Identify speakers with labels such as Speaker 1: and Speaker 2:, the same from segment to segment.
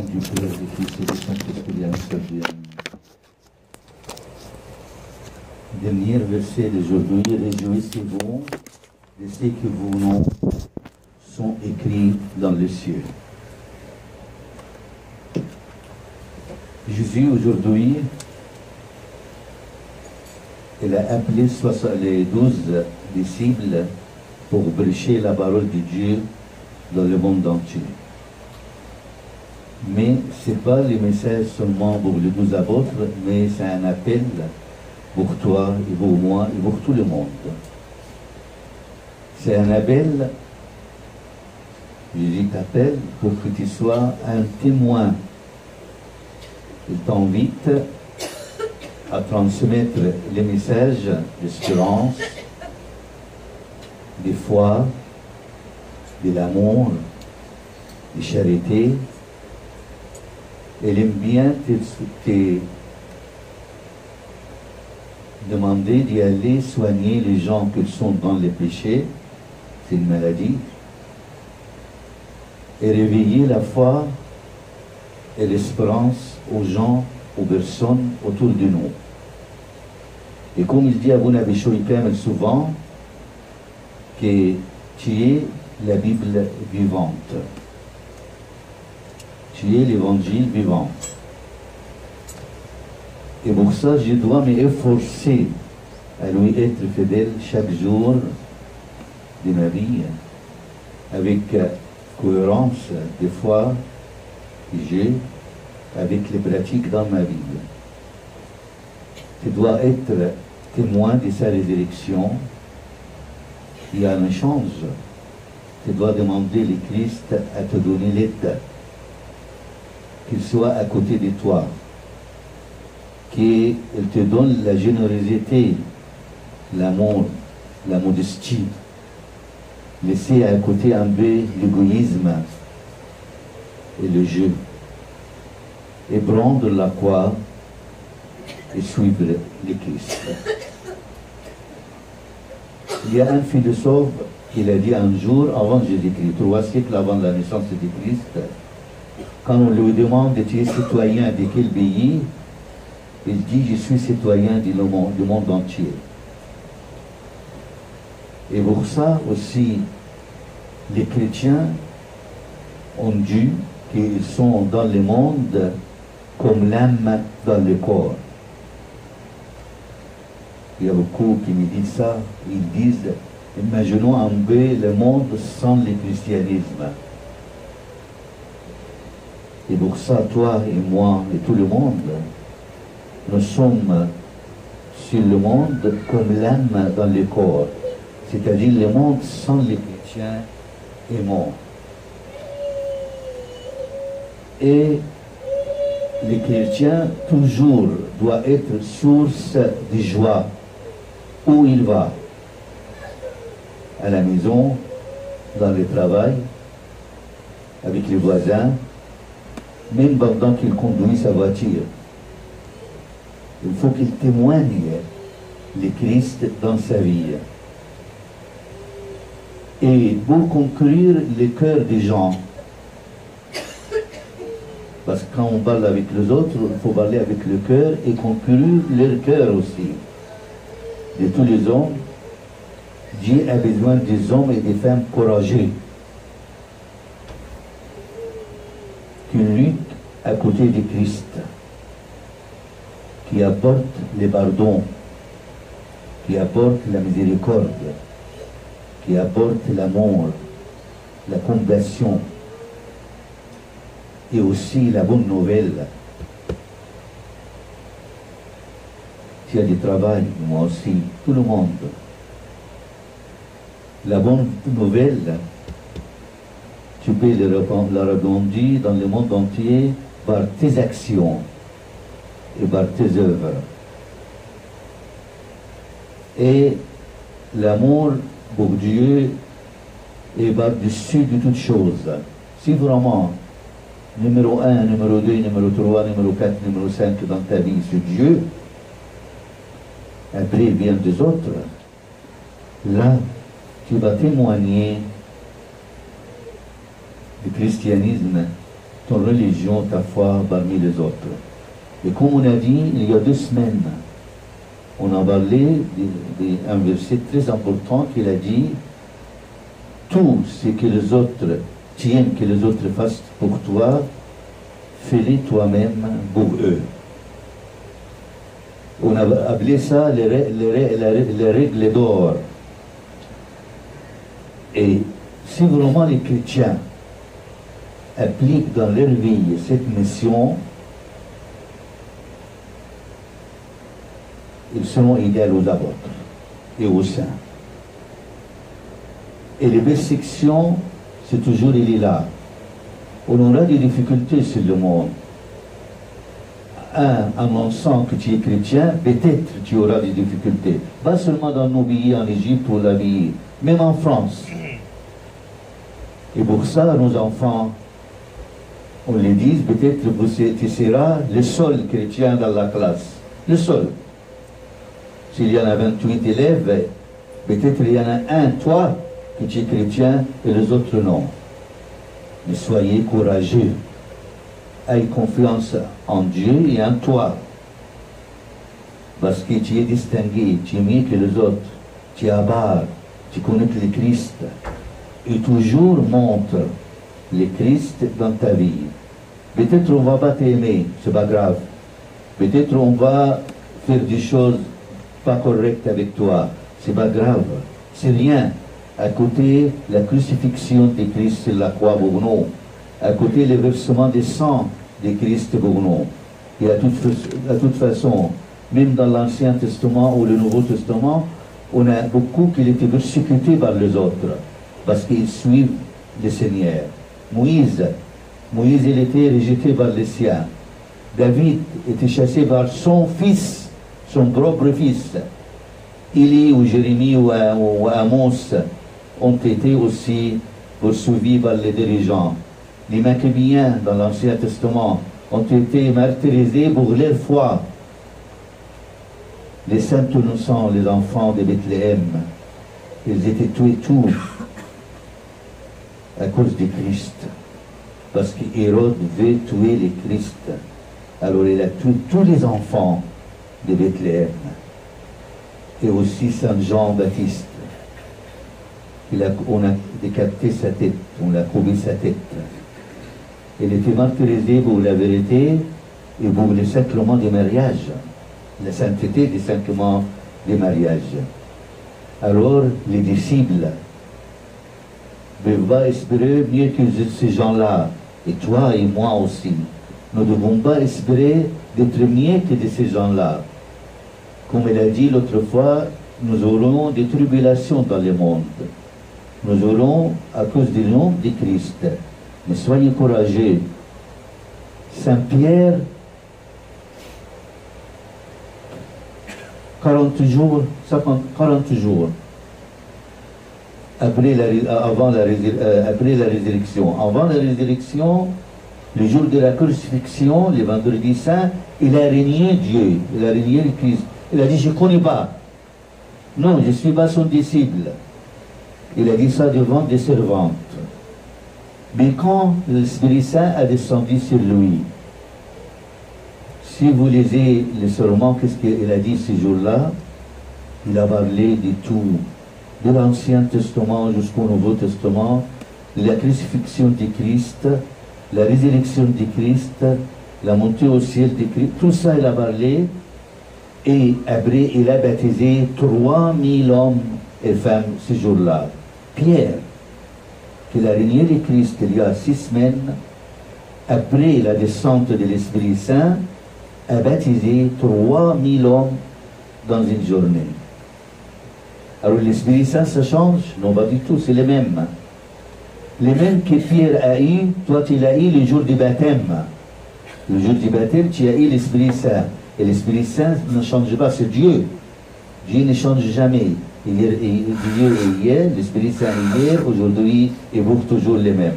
Speaker 1: du Père, du Fils et du Saint-Esprit, amen. Dernier verset d'aujourd'hui, réjouissez-vous de ce que vos noms sont écrits dans le ciel. Jésus, aujourd'hui, il a appelé les 12 disciples pour prêcher la parole de Dieu dans le monde entier. Mais ce n'est pas le message seulement pour les 12 apôtres, mais c'est un appel pour toi et pour moi et pour tout le monde. C'est un appel, Jésus t'appelle pour que tu sois un témoin. Il t'invite à transmettre les messages d'espérance, de foi, de l'amour, de charité. Elle aime bien te demander d'y aller soigner les gens qui sont dans les péchés, c'est une maladie, et réveiller la foi et l'espérance aux gens, aux personnes autour de nous. Et comme il dit à Abou Nabi Shouipem souvent, que tu es la Bible vivante. Tu es l'évangile vivant. Et pour ça, je dois m'efforcer à lui être fidèle chaque jour de ma vie, avec cohérence des fois que j'ai avec les pratiques dans ma vie. Tu dois être témoin de sa résurrection. Il y a une chance. Tu dois demander le Christ à te donner l'aide, qu'il soit à côté de toi, qu'il te donne la générosité, l'amour, la modestie. Laisser à côté un peu l'égoïsme et le jeu. Et prendre la croix et suivre le Christ. Il y a un philosophe qui l'a dit un jour avant Jésus-Christ, 3 siècles avant la naissance de Christ, quand on lui demande tu es citoyen de quel pays, il dit je suis citoyen du monde entier. Et pour ça aussi, les chrétiens ont dit qu'ils sont dans le monde comme l'âme dans le corps. Il y a beaucoup qui me disent ça. Ils disent, imaginons un peu le monde sans le christianisme. Et pour ça, toi et moi et tout le monde, nous sommes sur le monde comme l'âme dans le corps. C'est-à-dire le monde sans les chrétiens est mort. Et les chrétiens toujours doit être source de joie où il va, à la maison, dans le travail, avec les voisins, même pendant qu'il conduit sa voiture. Il faut qu'il témoigne le Christ dans sa vie. Et pour conclure le cœur des gens, parce que quand on parle avec les autres, il faut parler avec le cœur et conclure leur cœur aussi. De tous les hommes, Dieu a besoin des hommes et des femmes courageux, qui luttent à côté de Christ, qui apportent le pardon, qui apportent la miséricorde, qui apportent l'amour, la compassion, et aussi la bonne nouvelle. Tu as du travail, moi aussi, tout le monde. La bonne nouvelle, tu peux la rebondir dans le monde entier par tes actions et par tes œuvres. Et l'amour pour Dieu est par-dessus de toutes choses. Si vraiment numéro 1, numéro 2, numéro 3, numéro 4, numéro 5 dans ta vie, c'est Dieu, après bien des autres, là, tu vas témoigner du christianisme ton religion, ta foi parmi les autres. Et comme on a dit il y a 2 semaines, on a parlé d'un verset très important qu'il a dit, tout ce que les autres tiennent, que les autres fassent pour toi, fais-le toi-même pour eux. On a appelé ça les règles d'or. Et si vraiment les chrétiens appliquent dans leur vie cette mission, ils seront égaux aux apôtres et aux saints. Et les persécutions, c'est toujours il est là. On aura des difficultés sur le monde. Annonçant que tu es chrétien, peut-être tu auras des difficultés. Pas seulement dans nos pays, en Égypte ou la vie, même en France. Et pour ça, nos enfants, on les dit, peut-être tu seras le seul chrétien dans la classe. Le seul. S'il y en a 28 élèves, peut-être il y en a un, toi, que tu es chrétien et les autres non. Mais soyez courageux. Aie confiance en Dieu et en toi. Parce que tu es distingué, tu es mieux que les autres. Tu es à part, tu connais le Christ. Et toujours montre le Christ dans ta vie. Peut-être on ne va pas t'aimer, c'est pas grave. Peut-être on va faire des choses pas correctes avec toi, c'est pas grave. C'est rien. À côté, la crucifixion de Christ sur la croix pour nous. À côté, le versement des sang de Christ pour nous. Et à toute façon, même dans l'Ancien Testament ou le Nouveau Testament, on a beaucoup qui étaient persécutés par les autres, parce qu'ils suivent le Seigneur. Moïse, il était rejeté par les siens. David était chassé par son fils, son propre fils. Élie ou Jérémie ou Amos ont été aussi poursuivis par les dirigeants. Les Maccabiens dans l'Ancien Testament ont été martyrisés pour leur foi. Les saints innocents, les enfants de Bethléem, ils étaient tués tous à cause de Christ. Parce qu'Hérode veut tuer le Christ. Alors il a tué tous les enfants de Bethléem. Et aussi Saint Jean-Baptiste. On a décapité sa tête, on a coupé sa tête. Il était martyrisé pour la vérité et pour le sacrement du mariage, la sainteté des sacrements du mariage. Alors, les disciples ne peuvent pas espérer mieux que ces gens-là, et toi et moi aussi. Nous ne devons pas espérer d'être mieux que de ces gens-là. Comme il a dit l'autre fois, nous aurons des tribulations dans le monde. Nous aurons à cause du nom de Christ. Mais soyez courageux. Saint Pierre, 40 jours après la résurrection. Avant la résurrection, le jour de la crucifixion, le vendredi saint, il a régné Dieu, il a régné le Christ. Il a dit, je ne connais pas. Non, je ne suis pas son disciple. Il a dit ça devant des servantes. Mais quand l'Esprit Saint a descendu sur lui, si vous lisez les sermons, qu'est-ce qu'il a dit ce jour-là? Il a parlé de tout, de l'Ancien Testament jusqu'au Nouveau Testament, la crucifixion de Christ, la résurrection de Christ, la montée au ciel de Christ, tout ça il a parlé, et après il a baptisé 3000 hommes et femmes ce jour-là. Pierre, qu'il a régné le Christ il y a 6 semaines, après la descente de l'Esprit Saint, a baptisé 3000 hommes dans une journée. Alors l'Esprit Saint, ça change? Non, pas du tout, c'est les mêmes. Les mêmes que Pierre a eu, toi tu l'as eu le jour du baptême. Le jour du baptême, tu as eu l'Esprit Saint. Et l'Esprit Saint ne change pas, c'est Dieu. Dieu ne change jamais. Dieu est hier, l'Esprit Saint est hier, aujourd'hui et pour toujours les mêmes.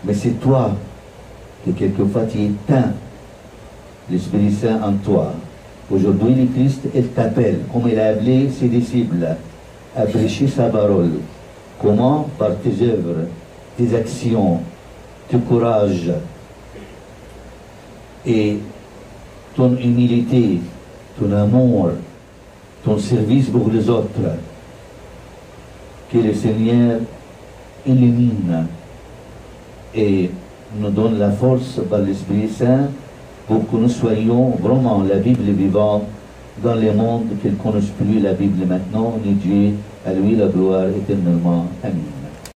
Speaker 1: Mais c'est toi que quelquefois tu éteins l'Esprit Saint en toi. Aujourd'hui, le Christ, il t'appelle, comme il a appelé ses disciples, à prêcher sa parole. Comment? Par tes œuvres, tes actions, tes courages, et ton humilité, ton amour, ton service pour les autres, que le Seigneur illumine et nous donne la force par l'Esprit Saint pour que nous soyons vraiment la Bible vivante dans le monde qu'ils ne connaissent plus la Bible maintenant, ni Dieu, à lui la gloire éternellement. Amen.